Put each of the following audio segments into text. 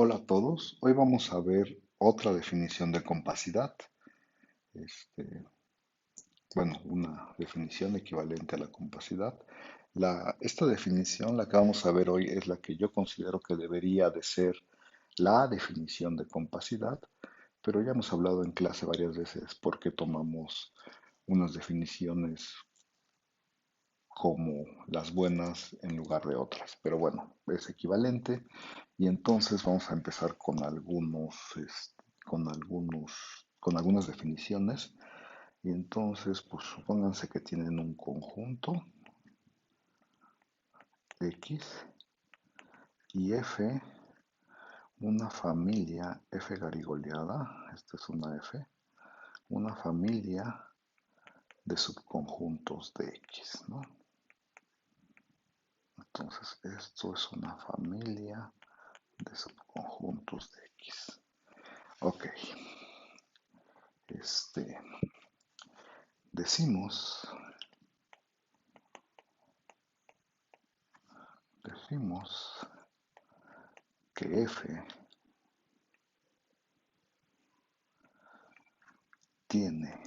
Hola a todos, hoy vamos a ver otra definición de compacidad, este, una definición equivalente a la compacidad. Esta definición, la que vamos a ver hoy, es la que yo considero que debería de ser la definición de compacidad, pero ya hemos hablado en clase varias veces por qué tomamos unas definiciones como las buenas en lugar de otras. Pero bueno, es equivalente y entonces vamos a empezar con algunas definiciones. Y entonces, pues supónganse que tienen un conjunto X y F, una familia F garigoleada, esta es una F, una familia de subconjuntos de X, ¿no? Entonces, esto es una familia de subconjuntos de X. Ok, este, decimos, decimos que F tiene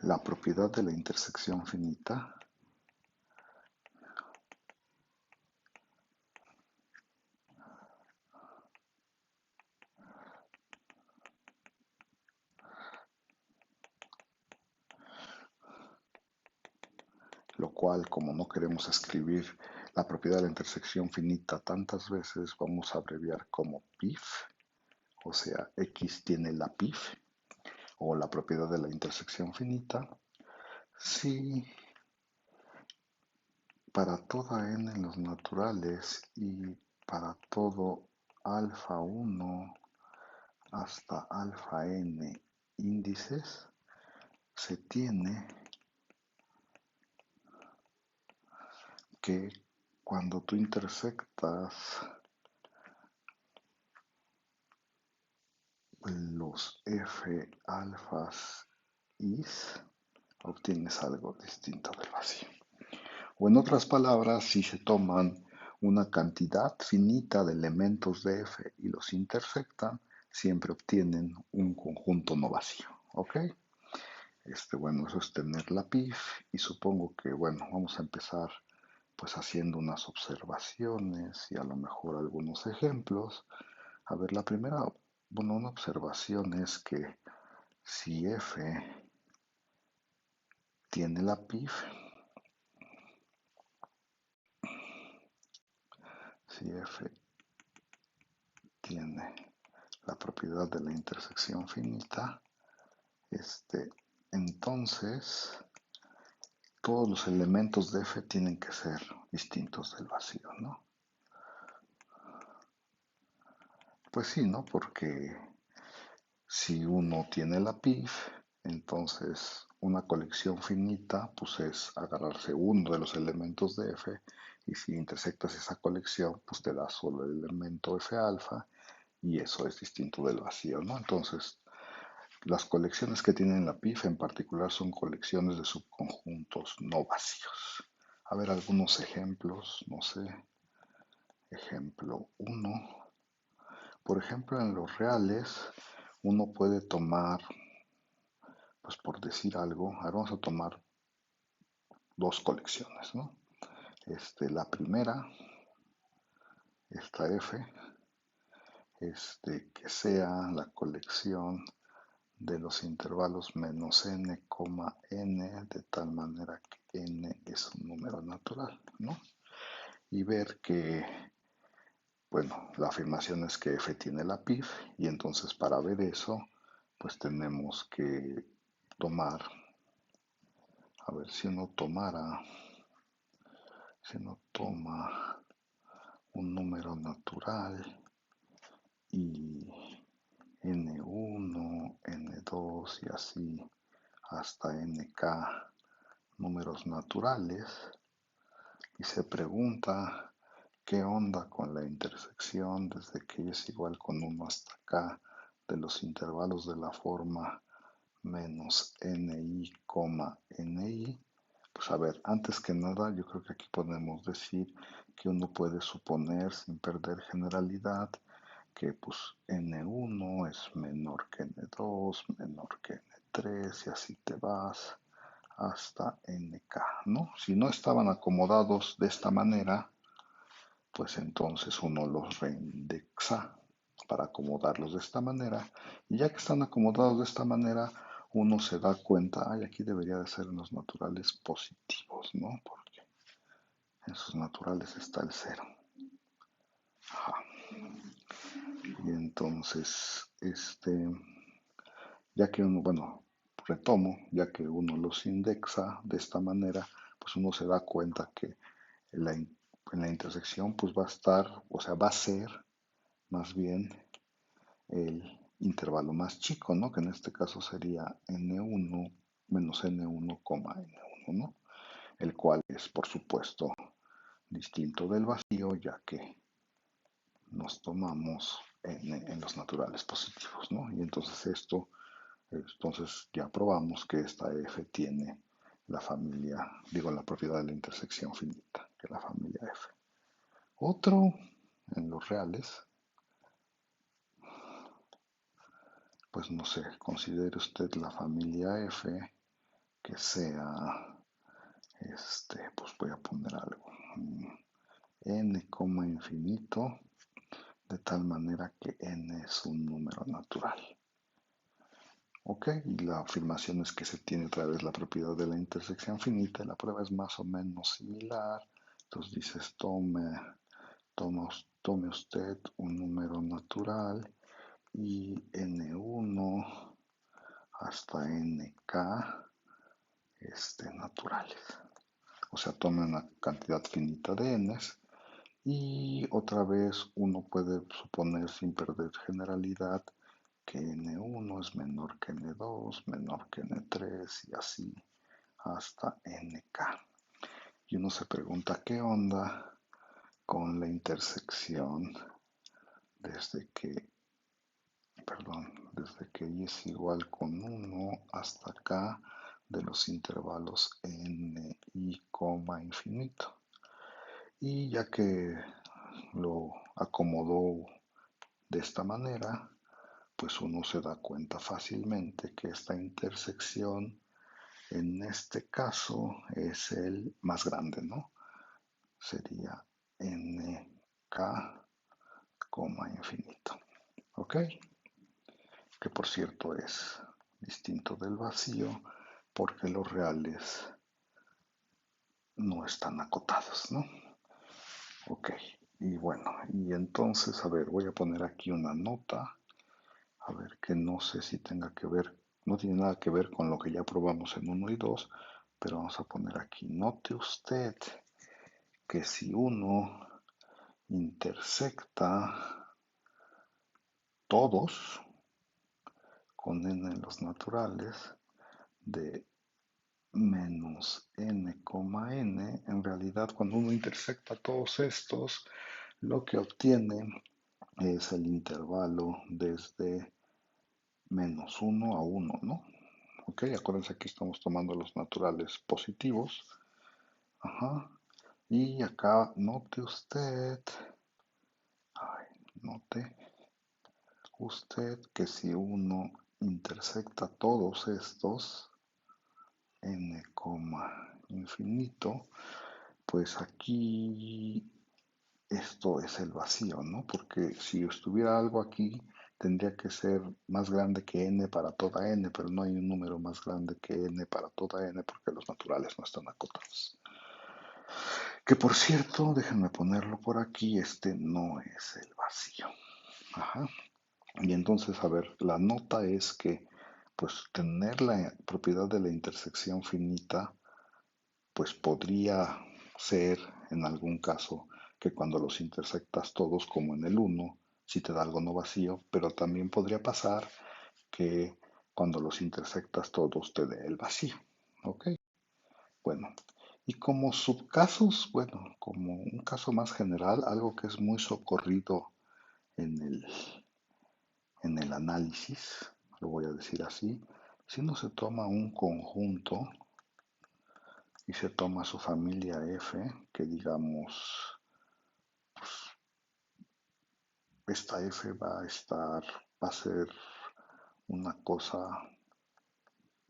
la propiedad de la intersección finita lo cual, como no queremos escribir la propiedad de la intersección finita tantas veces, vamos a abreviar como PIF, o sea, X tiene la PIF, o la propiedad de la intersección finita, si para toda n en los naturales y para todo alfa 1 hasta alfa n índices, se tiene que cuando tú intersectas los F alfas is, obtienes algo distinto del vacío. O en otras palabras, si se toman una cantidad finita de elementos de F y los intersectan, siempre obtienen un conjunto no vacío. ¿Ok? Bueno, eso es tener la PIF y supongo que, bueno, vamos a empezar pues haciendo unas observaciones y a lo mejor algunos ejemplos. A ver, la primera, bueno, una observación es que si F tiene la PIF, si F tiene la propiedad de la intersección finita, este, entonces todos los elementos de F tienen que ser distintos del vacío, ¿no? Pues sí, ¿no? Porque si uno tiene la PIF, entonces una colección finita, pues es agarrarse uno de los elementos de F y si intersectas esa colección, pues te da solo el elemento F alfa y eso es distinto del vacío, ¿no? Entonces, las colecciones que tienen la PIF en particular son colecciones de subconjuntos no vacíos. A ver algunos ejemplos, no sé. Ejemplo uno. Por ejemplo, en los reales, uno puede tomar, pues por decir algo, ahora vamos a tomar dos colecciones, ¿no? La primera, esta F, que sea la colección de los intervalos menos n, n, de tal manera que n es un número natural, ¿no? Y ver que, bueno, la afirmación es que f tiene la PIF y entonces para ver eso, pues tenemos que tomar, a ver si uno toma un número natural y n1, n2 y así hasta nk números naturales y se pregunta qué onda con la intersección desde que y es igual con 1 hasta k de los intervalos de la forma menos ni, ni, Pues a ver, antes que nada, yo creo que aquí podemos decir que uno puede suponer sin perder generalidad que pues N1 es menor que N2, menor que N3 y así te vas hasta NK, ¿no? Si no estaban acomodados de esta manera, pues entonces uno los reindexa para acomodarlos de esta manera. Y ya que están acomodados de esta manera, uno se da cuenta, ay, aquí debería de ser los naturales positivos, ¿no? Porque en sus naturales está el cero. Ajá. Y entonces, ya que uno, bueno, retomo, ya que uno los indexa de esta manera, pues uno se da cuenta que en la intersección pues va a estar, o sea, va a ser más bien el intervalo más chico, ¿no? Que en este caso sería N1 menos N1, N1, ¿no? El cual es, por supuesto, distinto del vacío, ya que nos tomamos en los naturales positivos, ¿no? Y entonces ya probamos que esta F tiene la familia, digo, la propiedad de la intersección finita, que es la familia F. Otro, en los reales, pues no sé, considere usted la familia F que sea, pues voy a poner algo, n, infinito, de tal manera que n es un número natural. Ok, y la afirmación es que se tiene otra vez la propiedad de la intersección finita, y la prueba es más o menos similar. Entonces dices, tome usted un número natural y n1 hasta nk naturales. O sea, tome una cantidad finita de n's y otra vez uno puede suponer sin perder generalidad que N1 es menor que N2, menor que N3 y así hasta NK. Y uno se pregunta qué onda con la intersección desde que, desde que y es igual con 1 hasta acá de los intervalos n y infinito. Y ya que lo acomodó de esta manera, pues uno se da cuenta fácilmente que esta intersección en este caso es el más grande, ¿no? Sería nk, infinito. ¿Ok? Que por cierto es distinto del vacío porque los reales no están acotados, ¿no? Ok, y bueno, y entonces, a ver, voy a poner aquí una nota, a ver, que no sé si tenga que ver, no tiene nada que ver con lo que ya probamos en uno y 2, pero vamos a poner aquí, note usted que si uno intersecta todos con n en los naturales de menos n, n, en realidad cuando uno intersecta todos estos, lo que obtiene es el intervalo desde menos 1 a 1, ¿no? Ok, acuérdense que estamos tomando los naturales positivos. Ajá. Y acá note usted, note usted que si uno intersecta todos estos, n, infinito, pues aquí esto es el vacío, ¿no? Porque si estuviera algo aquí, tendría que ser más grande que n para toda n, pero no hay un número más grande que n para toda n porque los naturales no están acotados. Que por cierto, déjenme ponerlo por aquí, este no es el vacío. Ajá. Y entonces, a ver, la nota es que, pues, tener la propiedad de la intersección finita, pues podría ser, en algún caso, que cuando los intersectas todos, como en el 1, si te da algo no vacío, pero también podría pasar que cuando los intersectas todos te dé el vacío. ¿Ok? Bueno, y como subcasos, bueno, como un caso más general, algo que es muy socorrido en el análisis, lo voy a decir así, si uno se toma un conjunto y se toma su familia F, que digamos, esta F va a ser una cosa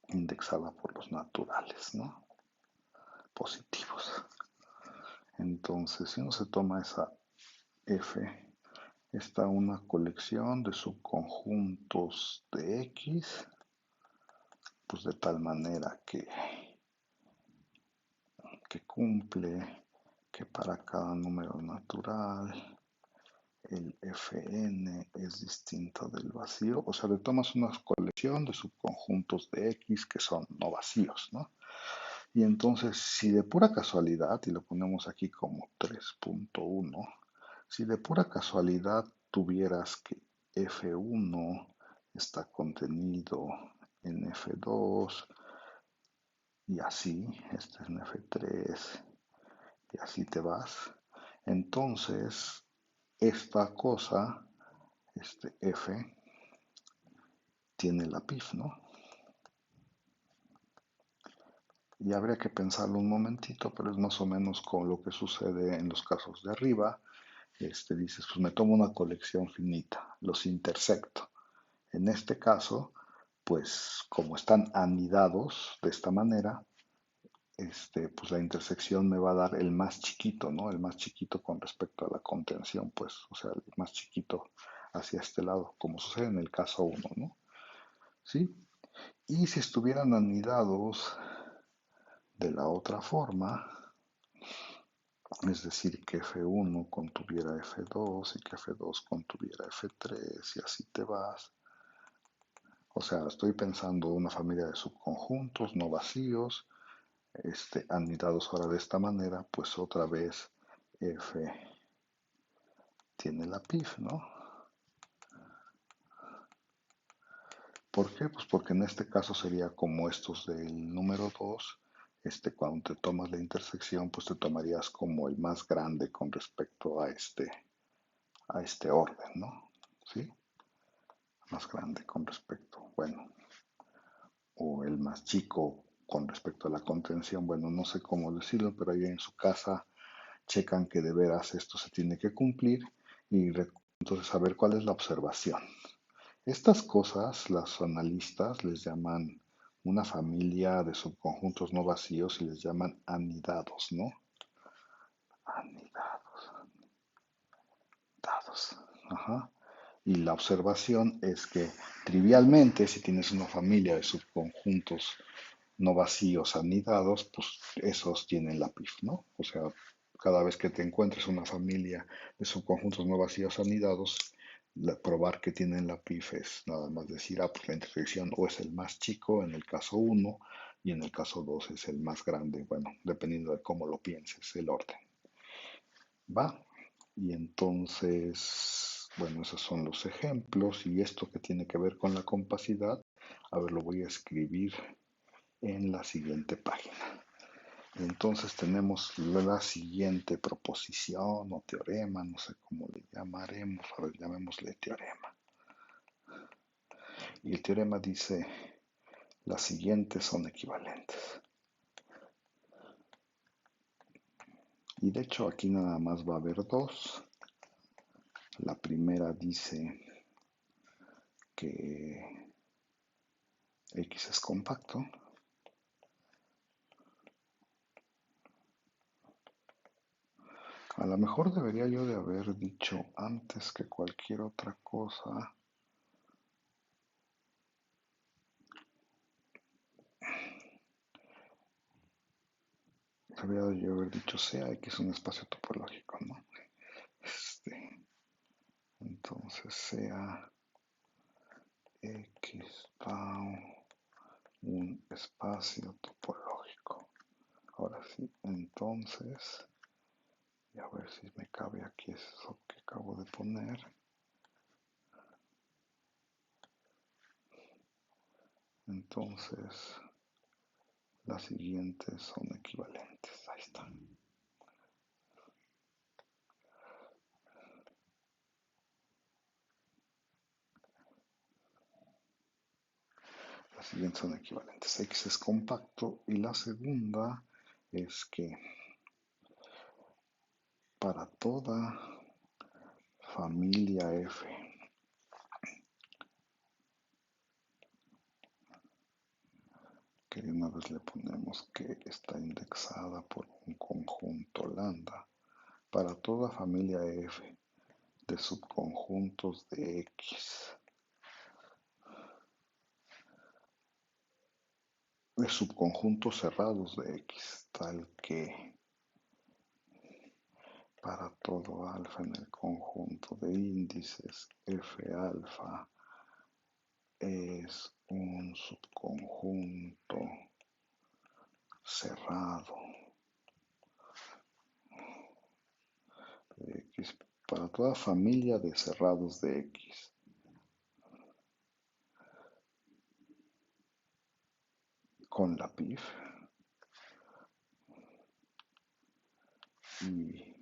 indexada por los naturales, ¿no? Positivos. Entonces, si uno se toma esa F, está una colección de subconjuntos de X, pues de tal manera que cumple que para cada número natural el Fn es distinto del vacío. O sea, le tomas una colección de subconjuntos de X que son no vacíos, ¿no? Y entonces, si de pura casualidad, y lo ponemos aquí como 3.1, si de pura casualidad tuvieras que F1 está contenido en F2 y así, este es en F3 y así te vas, entonces esta cosa, este F, tiene la PIF, ¿no? Y habría que pensarlo un momentito, pero es más o menos con lo que sucede en los casos de arriba. Dices, pues me tomo una colección finita, los intersecto. En este caso, pues como están anidados de esta manera, pues la intersección me va a dar el más chiquito, ¿no? El más chiquito con respecto a la contención, pues, o sea, el más chiquito hacia este lado, como sucede en el caso uno, ¿no? ¿Sí? Y si estuvieran anidados de la otra forma, es decir, que F1 contuviera F2 y que F2 contuviera F3 y así te vas. O sea, estoy pensando una familia de subconjuntos no vacíos, anidados ahora de esta manera, pues otra vez F tiene la PIF, ¿no? ¿Por qué? Pues porque en este caso sería como estos del número 2, cuando te tomas la intersección, pues te tomarías como el más grande con respecto a este orden, ¿no? ¿Sí? Más grande con respecto, bueno, o el más chico con respecto a la contención, bueno, no sé cómo decirlo, pero ahí en su casa checan que de veras esto se tiene que cumplir y entonces saber cuál es la observación. Estas cosas, los analistas les llaman una familia de subconjuntos no vacíos y les llaman anidados, ¿no? Anidados, dados. Ajá. Y la observación es que trivialmente, si tienes una familia de subconjuntos no vacíos anidados, pues esos tienen la PIF, ¿no? O sea, cada vez que te encuentres una familia de subconjuntos no vacíos anidados, probar que tienen la PIF es nada más decir, ah, pues la intersección o es el más chico en el caso uno y en el caso 2 es el más grande, bueno, dependiendo de cómo lo pienses, el orden. ¿Va? Y entonces, bueno, esos son los ejemplos y esto que tiene que ver con la compacidad, a ver, lo voy a escribir en la siguiente página. Entonces tenemos la siguiente proposición o teorema, no sé cómo le llamaremos, a ver, llamémosle teorema. Y el teorema dice, las siguientes son equivalentes. Y de hecho aquí nada más va a haber dos. La primera dice que X es compacto. A lo mejor debería yo de haber dicho antes que cualquier otra cosa. Debería yo haber dicho sea X un espacio topológico, ¿no? Entonces sea X va un espacio topológico. Ahora sí, entonces, y a ver si me cabe aquí eso que acabo de poner. Entonces, las siguientes son equivalentes. Ahí está. Las siguientes son equivalentes. X es compacto y la segunda es que para toda familia F, que de una vez le ponemos que está indexada por un conjunto lambda, para toda familia F de subconjuntos de X, de subconjuntos cerrados de X, tal que para todo alfa en el conjunto de índices F alfa es un subconjunto cerrado de X, para toda familia de cerrados de X, con la PIF y,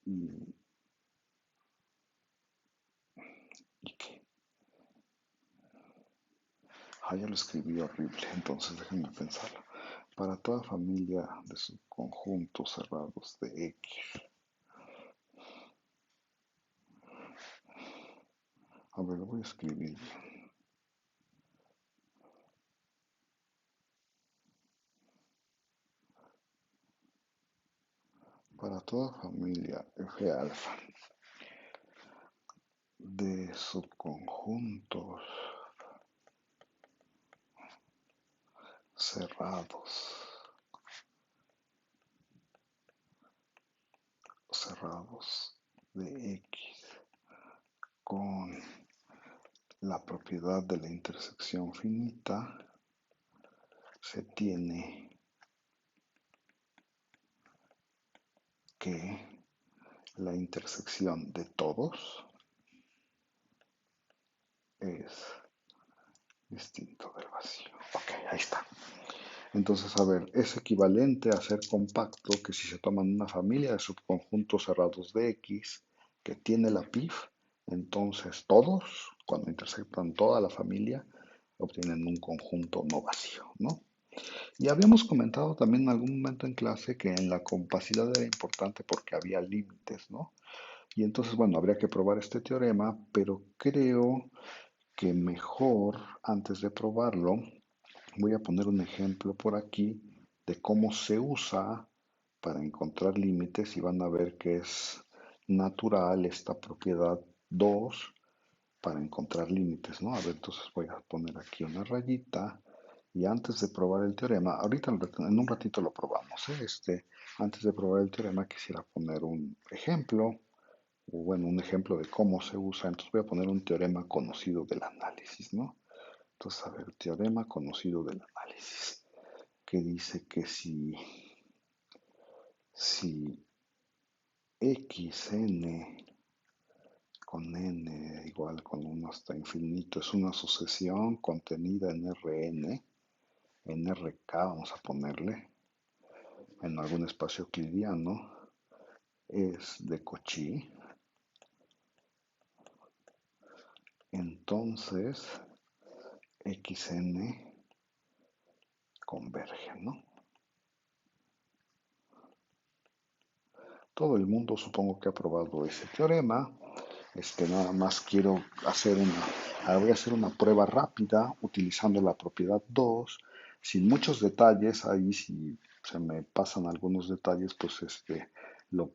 y, y qué. Ya lo escribí horrible, entonces déjenme pensarlo. Para toda familia de subconjuntos cerrados de X. A ver, lo voy a escribir bien. Para toda familia F alfa de subconjuntos cerrados de X con la propiedad de la intersección finita, se tiene que la intersección de todos es distinto del vacío. Ok, ahí está. Entonces, a ver, es equivalente a ser compacto que si se toman una familia de subconjuntos cerrados de X que tiene la PIF, entonces todos, cuando intersectan toda la familia, obtienen un conjunto no vacío, ¿no? Y habíamos comentado también en algún momento en clase que en la compacidad era importante porque había límites, ¿no? Y entonces, bueno, habría que probar este teorema, pero creo que mejor, antes de probarlo, voy a poner un ejemplo por aquí de cómo se usa para encontrar límites y van a ver que es natural esta propiedad 2 para encontrar límites, ¿no? A ver, entonces voy a poner aquí una rayita y antes de probar el teorema, ahorita en un ratito lo probamos, ¿eh? Antes de probar el teorema quisiera poner un ejemplo, o bueno, un ejemplo de cómo se usa, entonces voy a poner un teorema conocido del análisis, ¿no? Entonces, a ver, teorema conocido del análisis, que dice que si xn con n igual con 1 hasta infinito es una sucesión contenida en Rn, en Rk vamos a ponerle, en algún espacio euclidiano, es de Cauchy, entonces xn converge, ¿no? Todo el mundo supongo que ha probado ese teorema. Nada más quiero hacer voy a hacer una prueba rápida utilizando la propiedad 2, sin muchos detalles. Ahí si se me pasan algunos detalles, pues lo,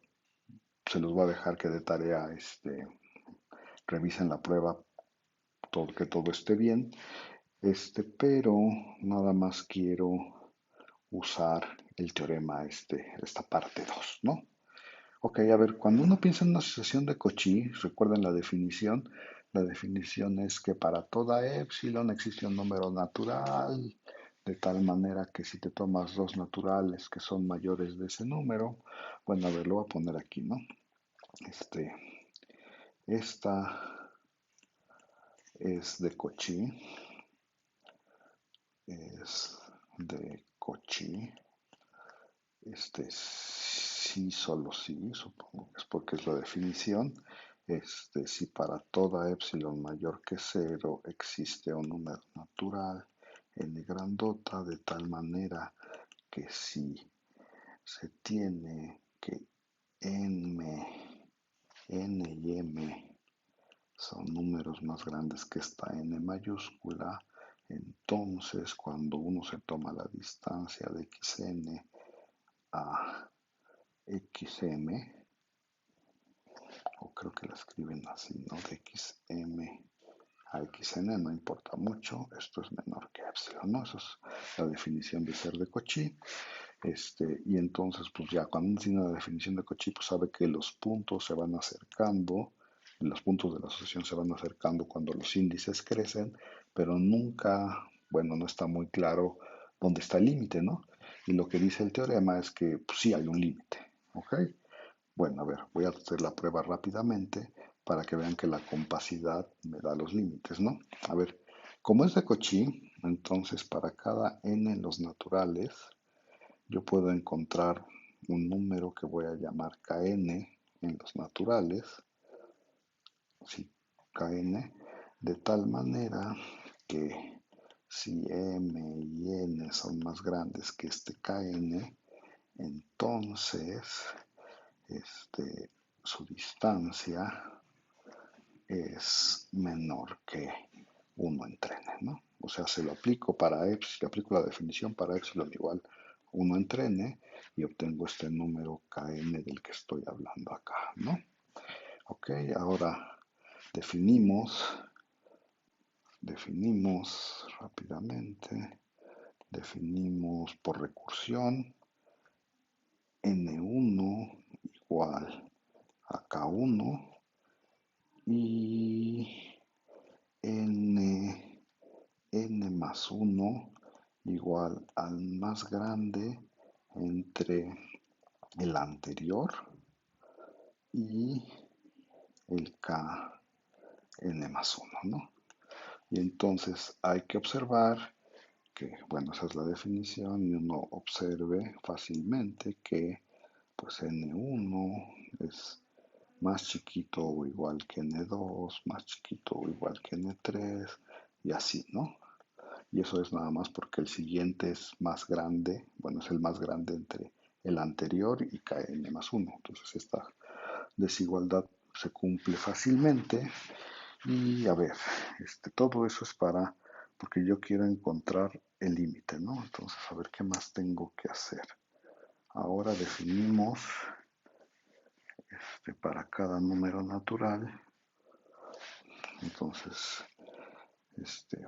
se los voy a dejar que de tarea revisen la prueba, que todo esté bien. Pero nada más quiero usar el teorema, esta parte 2, ¿no? Ok, a ver, cuando uno piensa en una sucesión de Cauchy, recuerden la definición es que para toda epsilon existe un número natural, de tal manera que si te tomas dos naturales que son mayores de ese número, bueno, a ver, lo voy a poner aquí, ¿no? Esta es de Cauchy, es de Cauchy, sí, solo sí, supongo que es porque es la definición. Si para toda epsilon mayor que cero existe un número natural n grandota, de tal manera que si se tiene que n y m son números más grandes que esta n mayúscula, entonces cuando uno se toma la distancia de xn a xm, o creo que la escriben así, ¿no? De xm a xn, no importa mucho, esto es menor que epsilon, ¿no? Eso es la definición de ser de Cauchy. Y entonces, pues ya cuando uno tiene la definición de Cauchy, pues sabe que los puntos se van acercando, los puntos de la asociación se van acercando cuando los índices crecen, pero nunca, bueno, no está muy claro dónde está el límite, ¿no? Y lo que dice el teorema es que pues, sí hay un límite, ¿ok? Bueno, a ver, voy a hacer la prueba rápidamente para que vean que la compacidad me da los límites, ¿no? A ver, como es de Cauchy, entonces para cada n en los naturales, yo puedo encontrar un número que voy a llamar Kn en los naturales, sí, Kn, de tal manera que si m y n son más grandes que este Kn, entonces su distancia es menor que 1 entre n, ¿no? O sea, se lo aplico para epsilon, le aplico la definición para epsilon igual 1 entre n y obtengo este número kn del que estoy hablando acá, ¿no? Ok, ahora definimos rápidamente, definimos por recursión n1 igual a k1 y n más 1 igual al más grande entre el anterior y el kn más 1, ¿no? Y entonces hay que observar que, bueno, esa es la definición y uno observe fácilmente que pues n1 es más chiquito o igual que n2, más chiquito o igual que n3 y así, ¿no? Y eso es nada más porque el siguiente es más grande, bueno, es el más grande entre el anterior y kn más 1. Entonces esta desigualdad se cumple fácilmente. Y a ver, todo eso es porque yo quiero encontrar el límite, ¿no? Entonces, a ver qué más tengo que hacer. Ahora definimos para cada número natural. Entonces, este,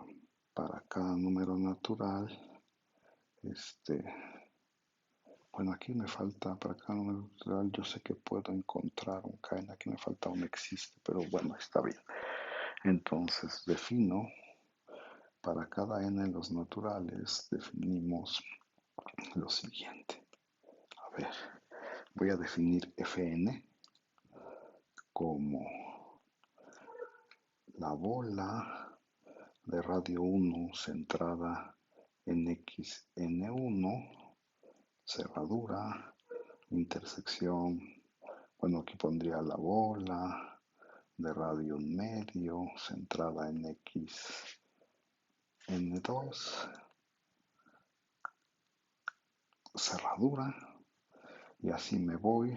para cada número natural, este, bueno, aquí me falta, para cada número natural, yo sé que puedo encontrar un kn, aquí me falta un existe, pero bueno, está bien. Entonces, defino, para cada n en los naturales, definimos lo siguiente. A ver, voy a definir Fn como la bola de radio 1 centrada en xn1, cerradura, intersección, bueno, aquí pondría la bola de radio un medio centrada en xn2, cerradura, y así me voy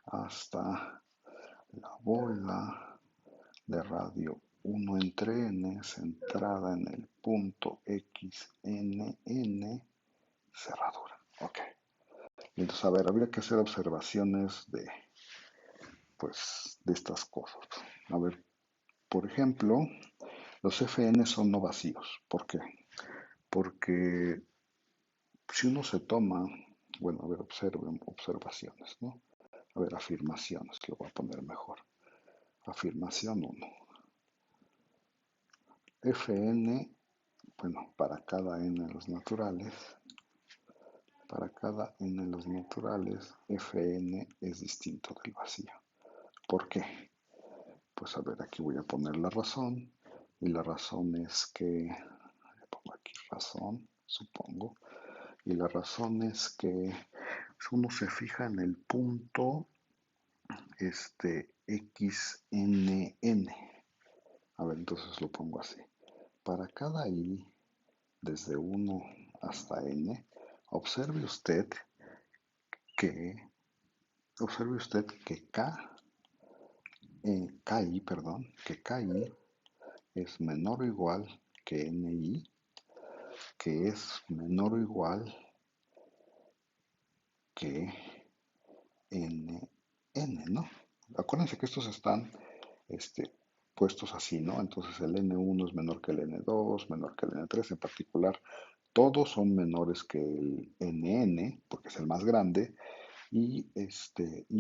hasta la bola de radio 1 entre n centrada en el punto xnn, cerradura. Ok. Entonces, a ver, habría que hacer observaciones de estas cosas. A ver, por ejemplo, los Fn son no vacíos. ¿Por qué? Porque si uno se toma, bueno, a ver, observaciones, ¿no? A ver, afirmaciones, que lo voy a poner mejor. Afirmación 1. Fn, bueno, para cada n en los naturales, Fn es distinto del vacío. ¿Por qué? Pues a ver, aquí voy a poner la razón. Y la razón es que, le pongo aquí razón, supongo. Y la razón es que uno se fija en el punto xnn. A ver, entonces lo pongo así. Para cada i desde uno hasta n, observe usted que, observe usted que que KI es menor o igual que NI, que es menor o igual que NN, ¿no? Acuérdense que estos están este, puestos así, ¿no? Entonces el N1 es menor que el N2, menor que el N3 en particular. Todos son menores que el NN, porque es el más grande, y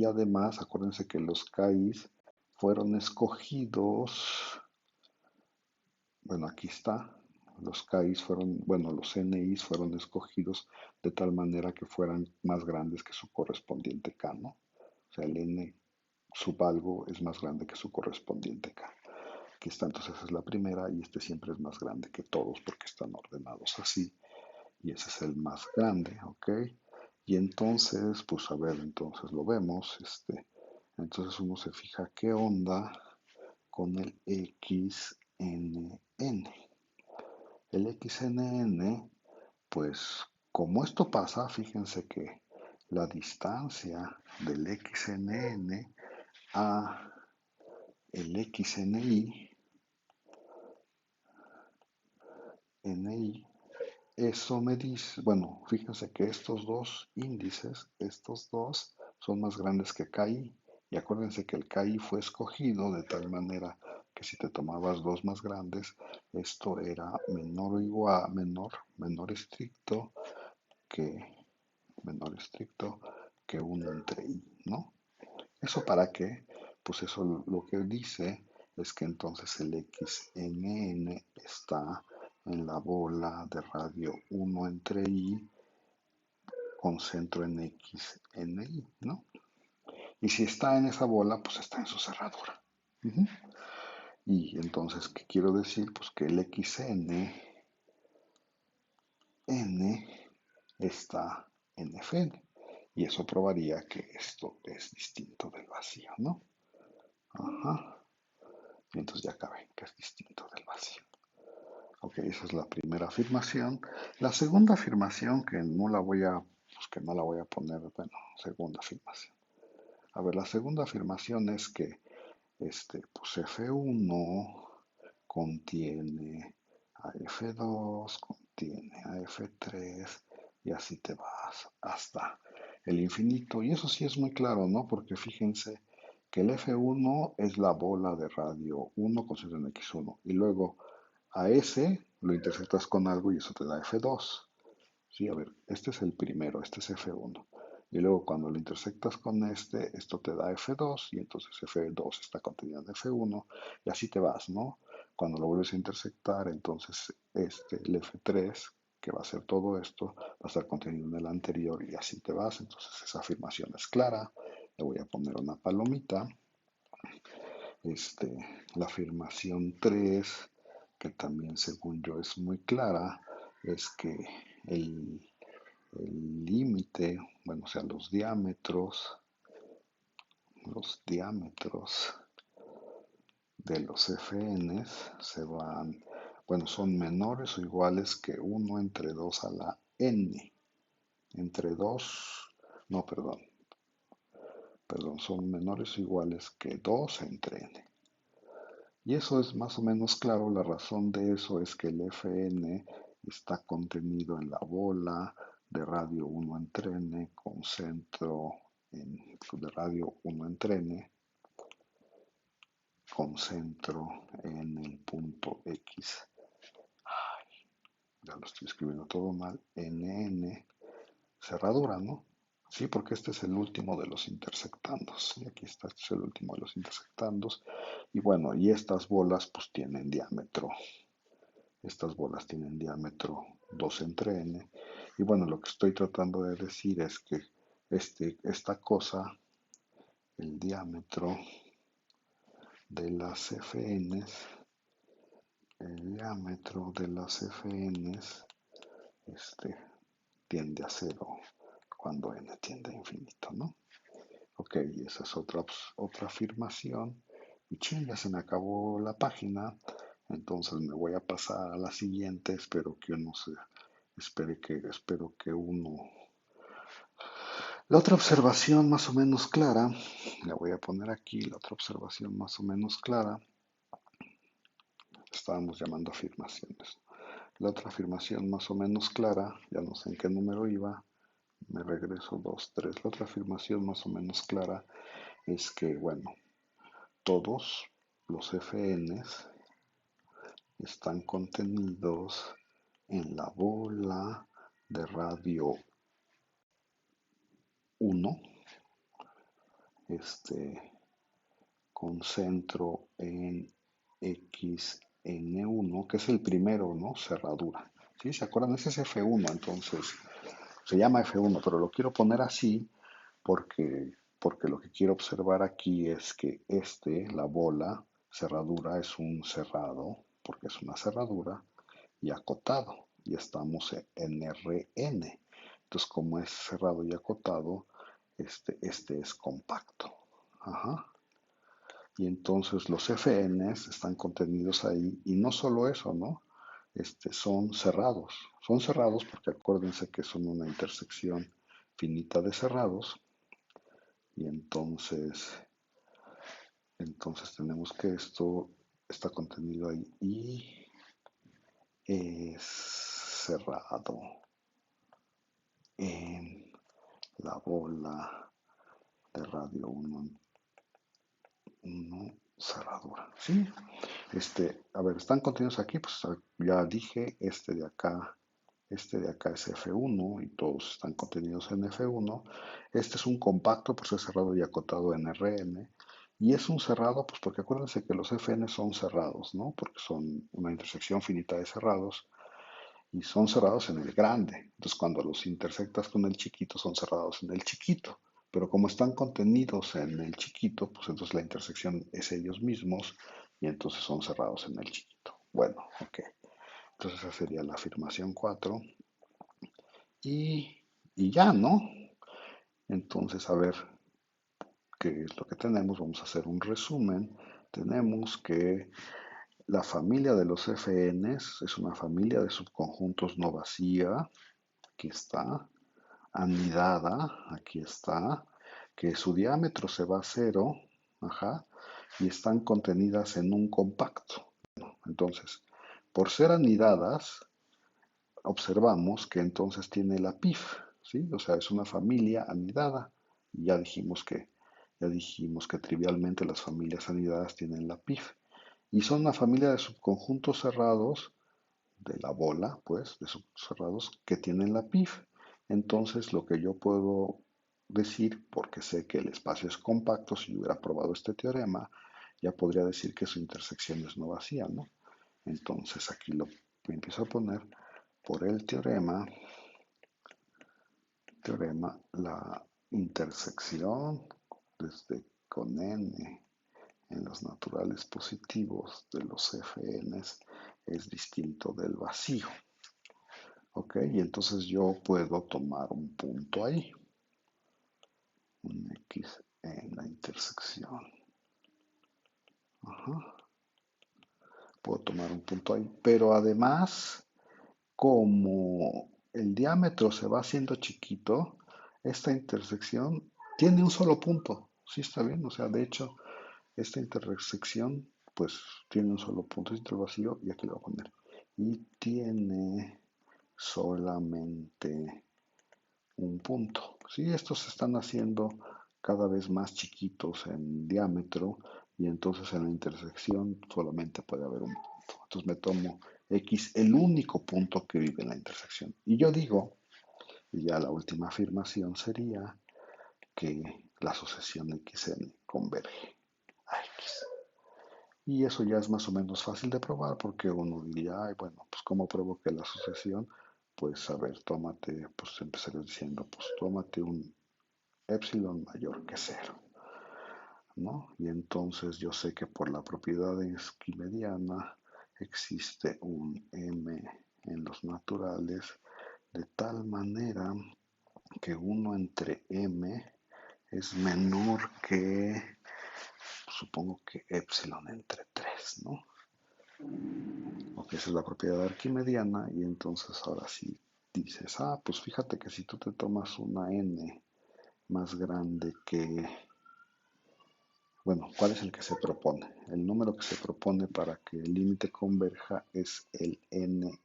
además, acuérdense que los KIs fueron escogidos, bueno, aquí está, los KIs fueron, bueno, los NIs fueron escogidos de tal manera que fueran más grandes que su correspondiente K, ¿no? O sea, el N sub algo es más grande que su correspondiente K. Aquí está, entonces esa es la primera y este siempre es más grande que todos porque están ordenados así y ese es el más grande, ¿ok? Y entonces, pues a ver, entonces lo vemos, entonces uno se fija qué onda con el XNN. El XNN, pues como esto pasa, fíjense que la distancia del XNN a el NI, eso me dice, bueno, fíjense que estos dos índices, estos dos, son más grandes que KI. Y acuérdense que el KI fue escogido de tal manera que si te tomabas dos más grandes, esto era menor o igual, menor estricto que, menor estricto que uno entre I, ¿no? ¿Eso para qué? Pues eso lo que dice es que entonces el XNN está en la bola de radio 1 entre I con centro en XNI, ¿no? Y si está en esa bola, pues está en su cerradura. Ujú. Y entonces, ¿qué quiero decir? Pues que el XNN está en FN. Y eso probaría que esto es distinto del vacío, ¿no? Ajá. Y entonces ya cabe que es distinto del vacío. Ok, esa es la primera afirmación. La segunda afirmación, que no la voy a poner, bueno, segunda afirmación. A ver, la segunda afirmación es que pues F1 contiene a F2, contiene a F3 y así te vas hasta el infinito. Y eso sí es muy claro, ¿no? Porque fíjense que el F1 es la bola de radio 1 con centro en X1 y luego a ese lo intersectas con algo y eso te da F2. Sí, a ver, este es el primero, este es F1. Y luego cuando lo intersectas con esto te da F2 y entonces F2 está contenido en F1 y así te vas, ¿no? Cuando lo vuelves a intersectar, entonces el F3, que va a ser todo esto, va a estar contenido en el anterior y así te vas. Entonces esa afirmación es clara. Le voy a poner una palomita. La afirmación 3, que también según yo es muy clara, es que el el límite, bueno, o sea, los diámetros de los FNs bueno, son menores o iguales que uno entre 2 a la n. Entre 2, no, perdón, son menores o iguales que 2 entre n. Y eso es más o menos claro, la razón de eso es que el Fn está contenido en la bola de radio 1 entre n con centro de radio 1 entre n con centro en el punto X. Ya lo estoy escribiendo todo mal. NN, cerradura, ¿no? Sí, porque este es el último de los intersectandos. Y aquí está, este es el último de los intersectandos. Y bueno, y estas bolas pues tienen diámetro. Estas bolas tienen diámetro 2 entre n. Y bueno, lo que estoy tratando de decir es que esta cosa, el diámetro de las FNs, el diámetro de las FNs, este, tiende a cero cuando n tiende a infinito, ¿no? Ok, y esa es otra afirmación. Y ching, ya se me acabó la página. Entonces me voy a pasar a la siguiente, espero que uno. La otra observación más o menos clara, la voy a poner aquí, la otra observación más o menos clara, estábamos llamando afirmaciones. La otra afirmación más o menos clara, ya no sé en qué número iba, me regreso 2, 3. La otra afirmación más o menos clara es que, bueno, todos los FNs están contenidos en la bola de radio 1, este, con centro en XN1, que es el primero, ¿no? Cerradura. ¿Sí? ¿Se acuerdan? Ese es F1, entonces se llama F1, pero lo quiero poner así porque lo que quiero observar aquí es que la bola cerradura, es un cerrado, porque es una cerradura, y acotado, y estamos en RN. Entonces, como es cerrado y acotado, este es compacto. Ajá. Y entonces los FNs están contenidos ahí, y no solo eso, ¿no? Son cerrados. Son cerrados porque acuérdense que son una intersección finita de cerrados, y entonces tenemos que esto está contenido ahí y es cerrado en la bola de radio 1 cerradura. ¿Sí? A ver, están contenidos aquí, pues ya dije, este de acá es F1 y todos están contenidos en F1. Este es un compacto por ser cerrado y acotado en RN. Y es un cerrado, pues porque acuérdense que los FN son cerrados, ¿no? Porque son una intersección finita de cerrados y son cerrados en el grande. Entonces, cuando los intersectas con el chiquito, son cerrados en el chiquito. Pero como están contenidos en el chiquito, pues entonces la intersección es ellos mismos y entonces son cerrados en el chiquito. Bueno, ok. Entonces esa sería la afirmación 4. Y ya, ¿no? Entonces, a ver qué es lo que tenemos. Vamos a hacer un resumen. Tenemos que la familia de los FNs es una familia de subconjuntos no vacía. Aquí está. Anidada. Aquí está. Que su diámetro se va a cero. Ajá. Y están contenidas en un compacto. Entonces, por ser anidadas, observamos que entonces tiene la PIF, ¿sí? O sea, es una familia anidada. Y ya dijimos que trivialmente las familias anidadas tienen la PIF. Y son una familia de subconjuntos cerrados de la bola, pues, de subcerrados que tienen la PIF. Entonces, lo que yo puedo decir, porque sé que el espacio es compacto, si yo hubiera probado este teorema, ya podría decir que su intersección es no vacía, ¿no? Entonces, aquí lo empiezo a poner por el teorema, la intersección desde con n en los naturales positivos de los FNs es distinto del vacío. ¿Ok? Y entonces yo puedo tomar un punto ahí, un X en la intersección. Ajá. Puedo tomar un punto ahí, pero además, como el diámetro se va haciendo chiquito, esta intersección tiene un solo punto. ¿Sí está bien? O sea, de hecho, esta intersección, pues, tiene un solo punto, es el vacío, y aquí lo voy a poner. Y tiene solamente un punto. ¿Sí? Estos se están haciendo cada vez más chiquitos en diámetro y entonces en la intersección solamente puede haber un punto. Entonces me tomo X, el único punto que vive en la intersección. Y yo digo, y ya la última afirmación sería que la sucesión XN converge a X. Y eso ya es más o menos fácil de probar porque uno diría, ay, bueno, pues ¿cómo pruebo que la sucesión? Pues a ver, tómate, pues empezaría diciendo, pues tómate un epsilon mayor que cero, ¿no? Y entonces yo sé que por la propiedad esquimediana existe un m en los naturales de tal manera que 1 entre m es menor que, supongo que epsilon entre 3, ¿no? Ok, esa es la propiedad arquimediana y entonces ahora sí dices, pues fíjate que si tú te tomas una n más grande que, bueno, ¿cuál es el que se propone? El número que se propone para que el límite converja es el nm.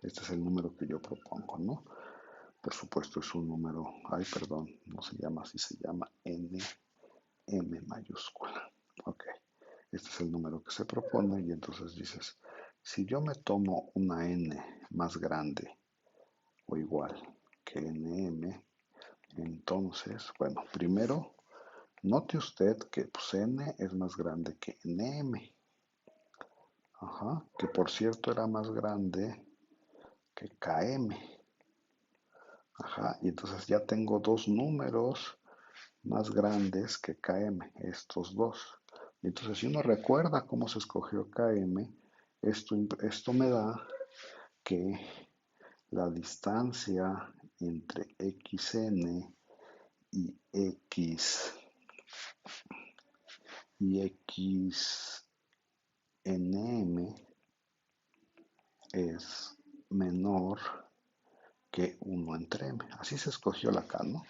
Este es el número que yo propongo, ¿no? Por supuesto es un número, ay, perdón, no se llama así, se llama nm mayúscula. Ok, este es el número que se propone y entonces dices, si yo me tomo una n más grande o igual que nm, entonces, bueno, primero, note usted que pues, n es más grande que nm. Ajá, que por cierto era más grande que km. Ajá, y entonces ya tengo dos números más grandes que km, estos dos. Y entonces si uno recuerda cómo se escogió km, esto me da que la distancia entre xn y x y xnm es menor que 1 entre m. Así se escogió la K, ¿no?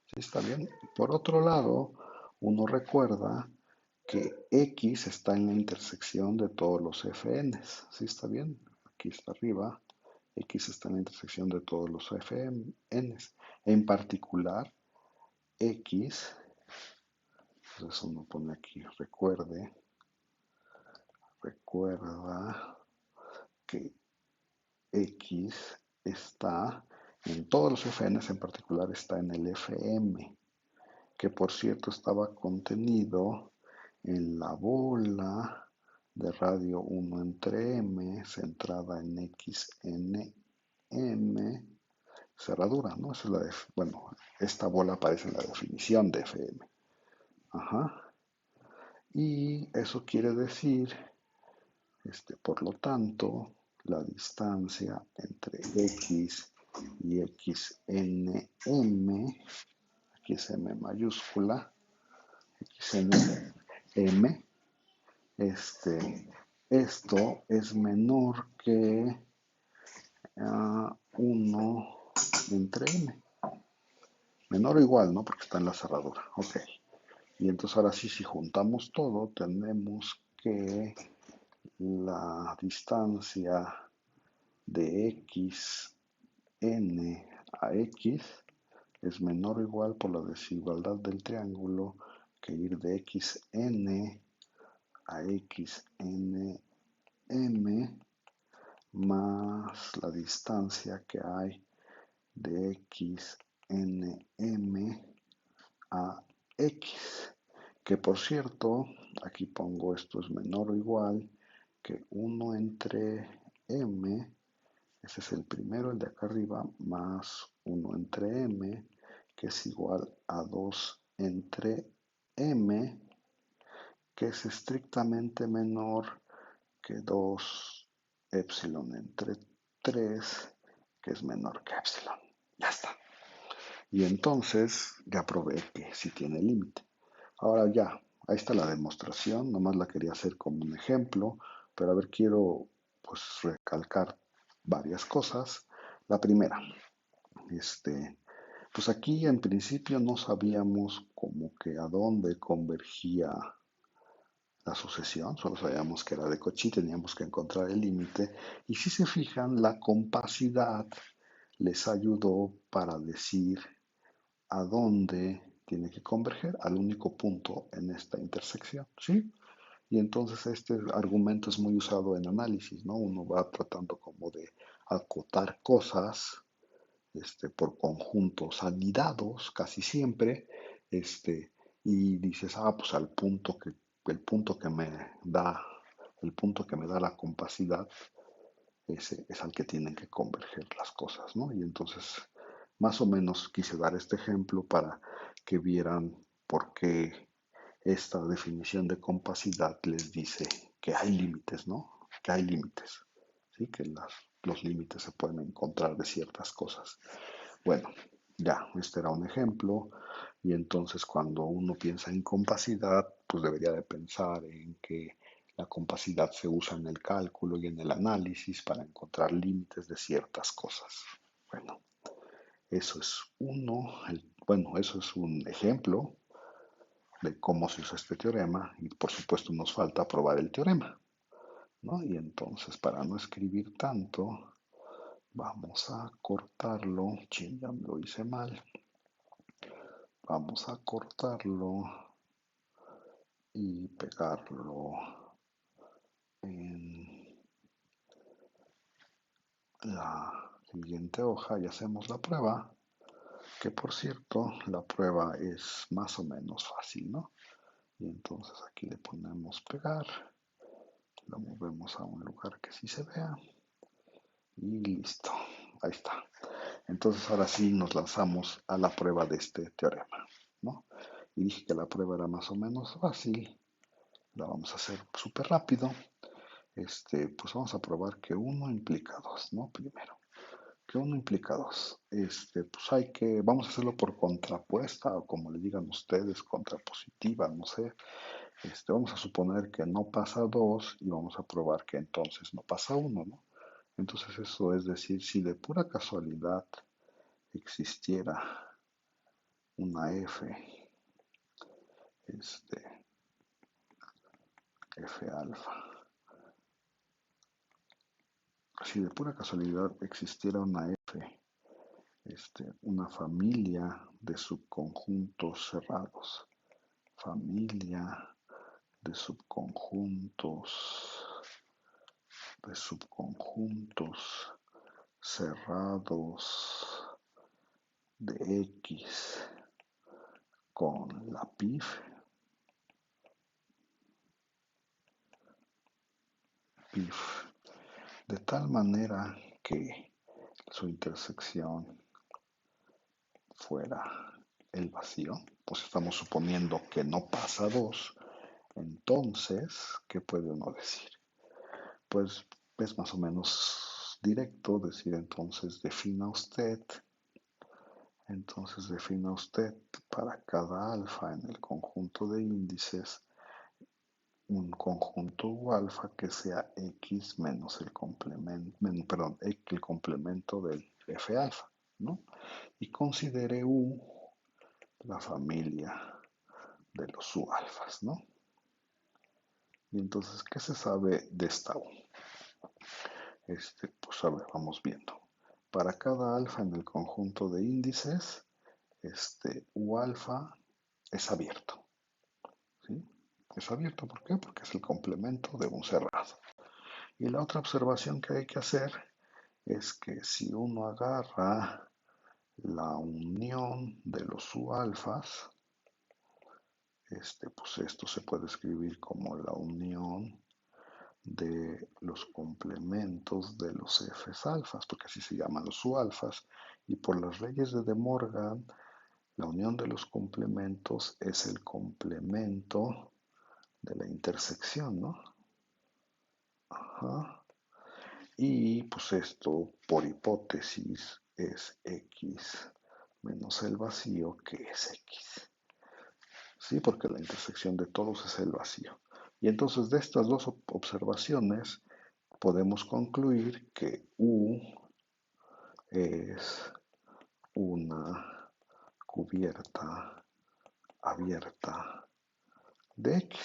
¿Sí está bien? Por otro lado, uno recuerda que X está en la intersección de todos los FNs. ¿Sí está bien? Aquí está arriba. X está en la intersección de todos los FNs. En particular, X, entonces uno pone aquí, recuerda que X está en todos los FNs, en particular está en el FM, que por cierto estaba contenido en la bola de radio 1 entre M, centrada en XNM, cerradura, ¿no? Esa es bueno, esta bola aparece en la definición de FM. Ajá. Y eso quiere decir, por lo tanto, la distancia entre X y XNM, aquí es M mayúscula, XNM, esto es menor que 1 entre m. Menor o igual, ¿no? Porque está en la cerradura. Ok. Y entonces ahora sí, si juntamos todo, tenemos que la distancia de x n a x es menor o igual por la desigualdad del triángulo que ir de xn a xnm más la distancia que hay de xnm a x, que por cierto, aquí pongo esto es menor o igual que 1 entre m, ese es el primero, el de acá arriba, más 1 entre m, que es igual a 2 entre m, que es estrictamente menor que 2 epsilon entre 3, que es menor que epsilon. Ya está. Y entonces ya probé que sí tiene límite. Ahora ya, ahí está la demostración, nomás la quería hacer como un ejemplo, pero a ver, quiero pues recalcar varias cosas. La primera, pues aquí en principio no sabíamos como que a dónde convergía la sucesión, solo sabíamos que era de Cauchy, teníamos que encontrar el límite. Y si se fijan, la compacidad les ayudó para decir a dónde tiene que converger, al único punto en esta intersección, ¿sí? Y entonces este argumento es muy usado en análisis, ¿no? Uno va tratando como de acotar cosas por conjuntos anidados casi siempre, y dices, pues el punto que me da, el punto que me da la compacidad, ese es al que tienen que converger las cosas, ¿no? Y entonces, más o menos quise dar este ejemplo para que vieran por qué esta definición de compacidad les dice que hay límites, ¿no? Que hay límites, ¿sí? Que los límites se pueden encontrar de ciertas cosas. Bueno, ya, este era un ejemplo. Y entonces cuando uno piensa en compacidad, pues debería de pensar en que La compacidad se usa en el cálculo y en el análisis para encontrar límites de ciertas cosas. Bueno, eso es eso es un ejemplo de cómo se usa este teorema y por supuesto nos falta probar el teorema, ¿no? Y entonces para no escribir tanto, vamos a cortarlo. Chin, ya me lo hice mal. Vamos a cortarlo y pegarlo en la siguiente hoja y hacemos la prueba, que por cierto, la prueba es más o menos fácil, ¿no? Y entonces aquí le ponemos pegar, lo movemos a un lugar que sí se vea y listo, ahí está. Entonces ahora sí nos lanzamos a la prueba de este teorema, ¿no? Y dije que la prueba era más o menos fácil, la vamos a hacer súper rápido. Pues vamos a probar que uno implica dos, ¿no? Primero, que uno implica dos. Pues vamos a hacerlo por contrapuesta o como le digan ustedes, contrapositiva, no sé. Vamos a suponer que no pasa 2 y vamos a probar que entonces no pasa uno, ¿no? Entonces eso es decir, si de pura casualidad existiera una este, F alfa, si de pura casualidad existiera una familia de subconjuntos cerrados, familia de subconjuntos cerrados de X con la PIF, de tal manera que su intersección fuera el vacío, pues estamos suponiendo que no pasa 2, entonces, ¿qué puede uno decir? Pues es más o menos directo decir defina usted para cada alfa en el conjunto de índices un conjunto U alfa que sea X menos el complemento, perdón, el complemento del F alfa, ¿no? Y considere U la familia de los U alfas, ¿no? Y entonces, ¿qué se sabe de esta U? Pues a ver, vamos viendo. Para cada alfa en el conjunto de índices, U alfa es abierto, ¿sí? Es abierto, ¿por qué? Porque es el complemento de un cerrado. Y la otra observación que hay que hacer es que si uno agarra la unión de los U alfas, pues esto se puede escribir como la unión de los complementos de los Fs alfas, porque así se llaman los U alfas, y por las leyes de De Morgan, la unión de los complementos es el complemento de la intersección, ¿no? Ajá. Y pues esto, por hipótesis, es X menos el vacío, que es X. Sí, porque la intersección de todos es el vacío. Y entonces de estas dos observaciones podemos concluir que U es una cubierta abierta de X.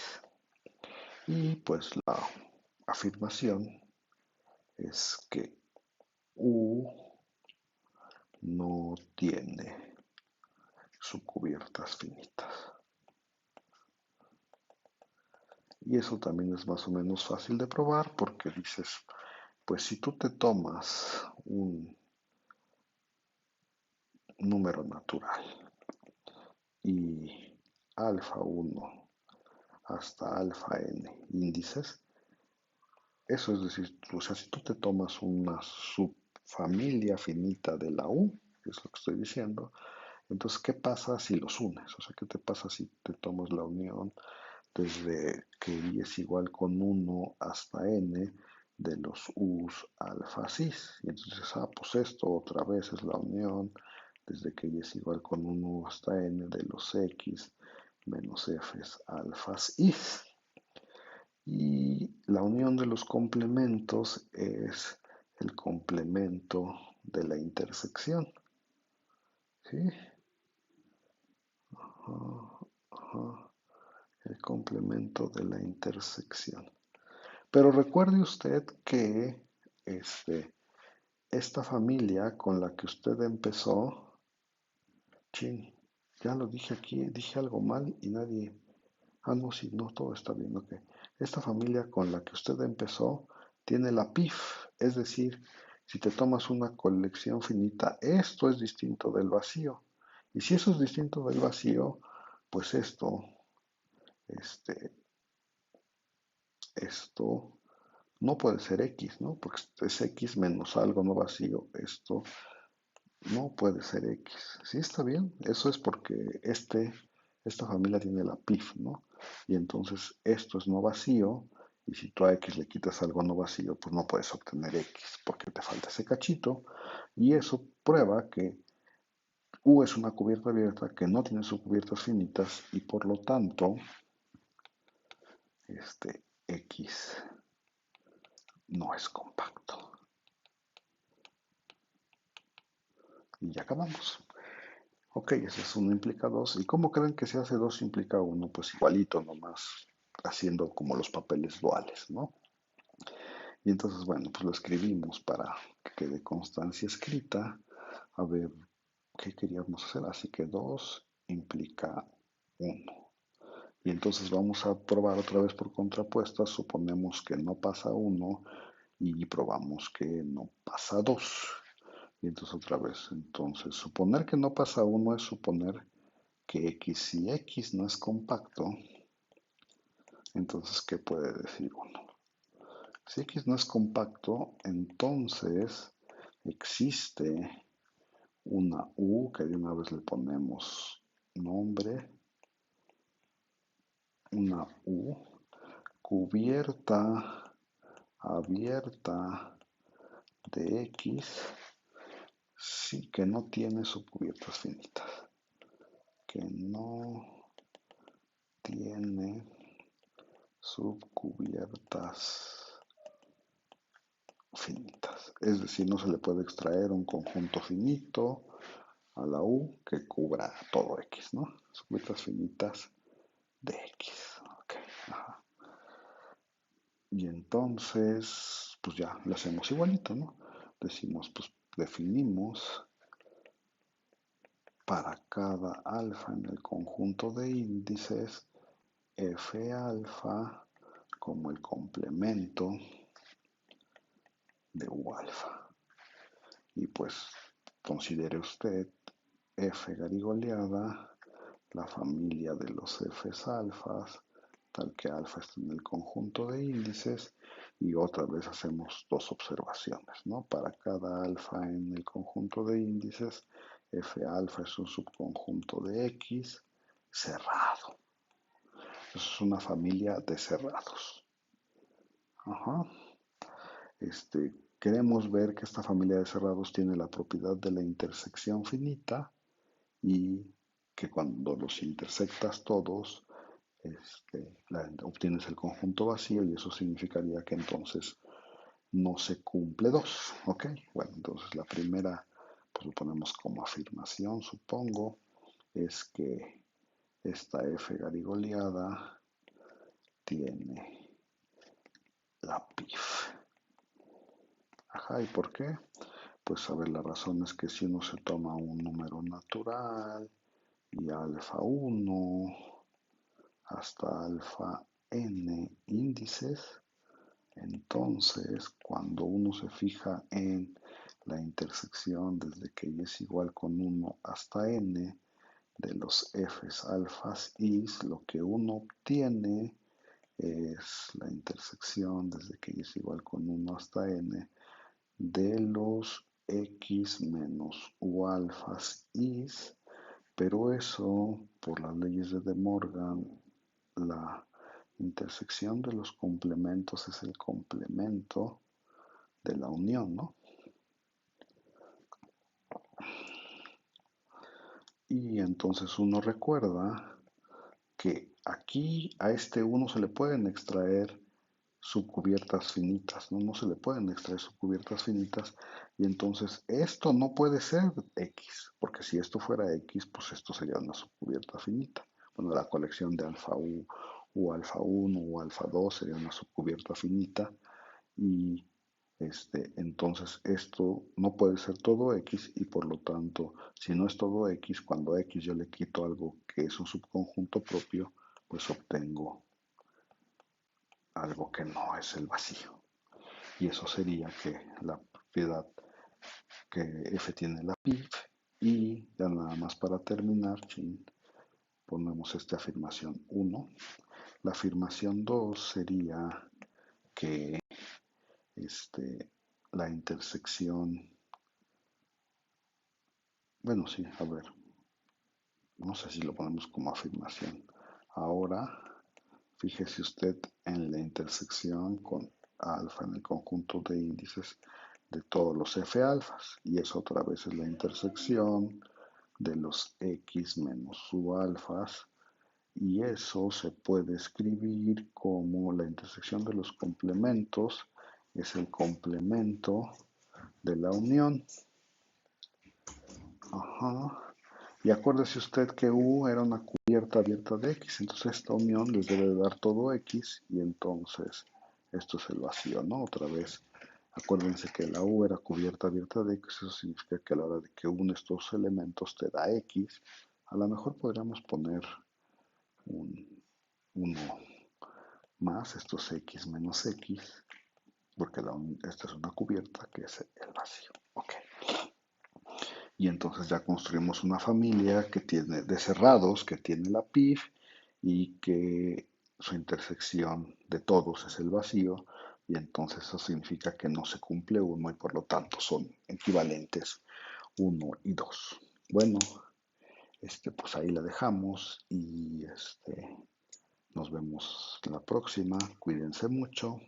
Y pues la afirmación es que U no tiene subcubiertas finitas. Y eso también es más o menos fácil de probar porque dices, pues si tú te tomas un número natural y alfa 1 hasta alfa n índices, eso es decir, o sea, si tú te tomas una subfamilia finita de la U, que es lo que estoy diciendo, entonces, ¿qué pasa si los unes? O sea, ¿qué te pasa si te tomas la unión desde que y es igual con 1 hasta n de los u's alfa cis? Y entonces, pues esto otra vez es la unión desde que y es igual con 1 hasta n de los x menos f's alfas is. Y la unión de los complementos es el complemento de la intersección. ¿Sí? Ajá, el complemento de la intersección. Pero recuerde usted que este, esta familia con la que usted empezó, chin, ya lo dije aquí, dije algo mal y nadie. Ah, no, sí, no, todo está bien, ok. Esta familia con la que usted empezó tiene la PIF, es decir, si te tomas una colección finita, esto es distinto del vacío. Y si eso es distinto del vacío, pues este, esto no puede ser X, ¿no? Porque es X menos algo no vacío. Esto no puede ser X. ¿Sí está bien? Eso es porque esta familia tiene la PIF, ¿no? Y entonces esto es no vacío. Y si tú a X le quitas algo no vacío, pues no puedes obtener X porque te falta ese cachito. Y eso prueba que U es una cubierta abierta que no tiene subcubiertas finitas y por lo tanto, X no es compacto. Y ya acabamos. Ok, ese es uno implica dos. ¿Y cómo creen que se hace dos implica uno? Pues igualito nomás, haciendo como los papeles duales, ¿no? Y entonces, bueno, pues lo escribimos para que quede constancia escrita. A ver, ¿qué queríamos hacer? Así que 2 implica uno. Y entonces vamos a probar otra vez por contrapuestas. Suponemos que no pasa uno y probamos que no pasa 2. Y entonces otra vez, entonces suponer que no pasa uno es suponer que X si X no es compacto, entonces ¿qué puede decir uno? Si X no es compacto, entonces existe una U que de una vez le ponemos nombre, una U cubierta abierta de X, sí que no tiene subcubiertas finitas, que no tiene subcubiertas finitas. Es decir, no se le puede extraer un conjunto finito a la U que cubra todo X, ¿no? Subcubiertas finitas de X. Okay. Ajá. Y entonces, pues ya lo hacemos igualito, ¿no? Decimos, pues definimos para cada alfa en el conjunto de índices F alfa como el complemento de U alfa. Y pues considere usted F garigoleada, la familia de los Fs alfas, tal que alfa está en el conjunto de índices, y otra vez hacemos dos observaciones, ¿no? Para cada alfa en el conjunto de índices, F alfa es un subconjunto de X cerrado. Eso es una familia de cerrados. Ajá. Queremos ver que esta familia de cerrados tiene la propiedad de la intersección finita y que cuando los intersectas todos, obtienes el conjunto vacío y eso significaría que entonces no se cumple 2. ¿Ok? Bueno, entonces la primera, pues lo ponemos como afirmación, supongo, es que esta F garigoleada tiene la PIF. Ajá, ¿y por qué? Pues a ver, la razón es que si uno se toma un número natural y alfa 1 hasta alfa n índices, entonces cuando uno se fija en la intersección desde que y es igual con 1 hasta n de los f's alfas y lo que uno obtiene es la intersección desde que y es igual con 1 hasta n de los x menos u alfas is, pero eso, por las leyes de De Morgan, la intersección de los complementos es el complemento de la unión, ¿no? Y entonces uno recuerda que aquí a este uno se le pueden extraer subcubiertas finitas, ¿no? No se le pueden extraer subcubiertas finitas y entonces esto no puede ser X, porque si esto fuera X, pues esto sería una subcubierta finita. Bueno, la colección de alfa U o alfa 1 o alfa 2 sería una subcubierta finita y entonces esto no puede ser todo X y por lo tanto, si no es todo X, cuando a X yo le quito algo que es un subconjunto propio, pues obtengo algo que no es el vacío. Y eso sería que la propiedad que F tiene la PIF y ya nada más para terminar, ponemos esta afirmación 1. La afirmación 2 sería que la intersección, bueno, sí, a ver, no sé si lo ponemos como afirmación. Ahora, fíjese usted en la intersección con alfa en el conjunto de índices de todos los F alfas. Y eso otra vez es la intersección de los X menos su alfas. Y eso se puede escribir como la intersección de los complementos es el complemento de la unión. Ajá. Y acuérdese usted que U era una cubierta abierta de X, entonces esta unión les debe de dar todo X y entonces esto es el vacío, ¿no? Otra vez, acuérdense que la U era cubierta abierta de X, eso significa que a la hora de que uno estos elementos te da X, a lo mejor podríamos poner un 1 más estos X menos X, porque esta es una cubierta que es el vacío. Ok. Y entonces ya construimos una familia que tiene de cerrados, que tiene la PIF y que su intersección de todos es el vacío y entonces eso significa que no se cumple uno y por lo tanto son equivalentes 1 y 2. Bueno, pues ahí la dejamos y nos vemos la próxima. Cuídense mucho.